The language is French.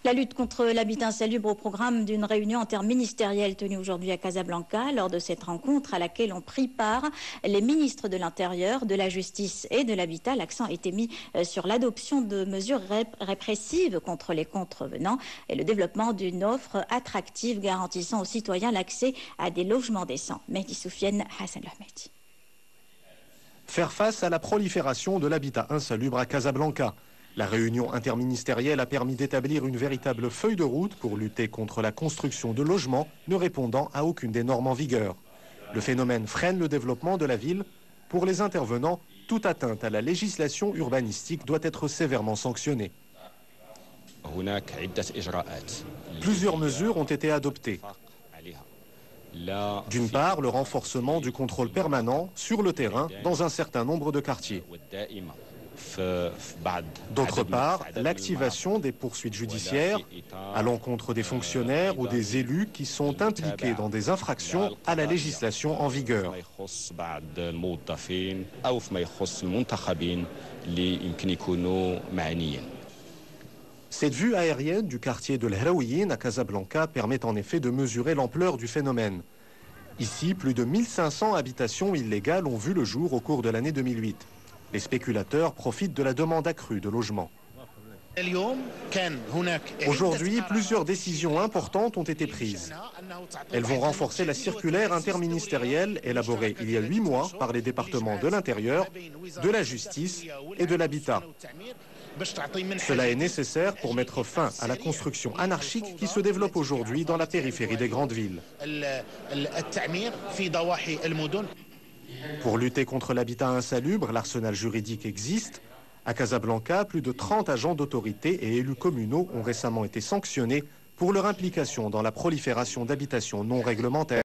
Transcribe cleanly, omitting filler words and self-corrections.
La lutte contre l'habitat insalubre au programme d'une réunion interministérielle tenue aujourd'hui à Casablanca. Lors de cette rencontre à laquelle ont pris part les ministres de l'Intérieur, de la Justice et de l'Habitat, l'accent a été mis sur l'adoption de mesures répressives contre les contrevenants et le développement d'une offre attractive garantissant aux citoyens l'accès à des logements décents. Mehdi Soufiane, Hassan Ahmedi. Faire face à la prolifération de l'habitat insalubre à Casablanca. La réunion interministérielle a permis d'établir une véritable feuille de route pour lutter contre la construction de logements ne répondant à aucune des normes en vigueur. Le phénomène freine le développement de la ville. Pour les intervenants, toute atteinte à la législation urbanistique doit être sévèrement sanctionnée. Plusieurs mesures ont été adoptées. D'une part, le renforcement du contrôle permanent sur le terrain dans un certain nombre de quartiers. D'autre part, l'activation des poursuites judiciaires à l'encontre des fonctionnaires ou des élus qui sont impliqués dans des infractions à la législation en vigueur. Cette vue aérienne du quartier de l'Hraouiyine à Casablanca permet en effet de mesurer l'ampleur du phénomène. Ici, plus de 1500 habitations illégales ont vu le jour au cours de l'année 2008. Les spéculateurs profitent de la demande accrue de logements. Aujourd'hui, plusieurs décisions importantes ont été prises. Elles vont renforcer la circulaire interministérielle élaborée il y a 8 mois par les départements de l'Intérieur, de la Justice et de l'Habitat. Cela est nécessaire pour mettre fin à la construction anarchique qui se développe aujourd'hui dans la périphérie des grandes villes. Pour lutter contre l'habitat insalubre, l'arsenal juridique existe. À Casablanca, plus de 30 agents d'autorité et élus communaux ont récemment été sanctionnés pour leur implication dans la prolifération d'habitations non réglementaires.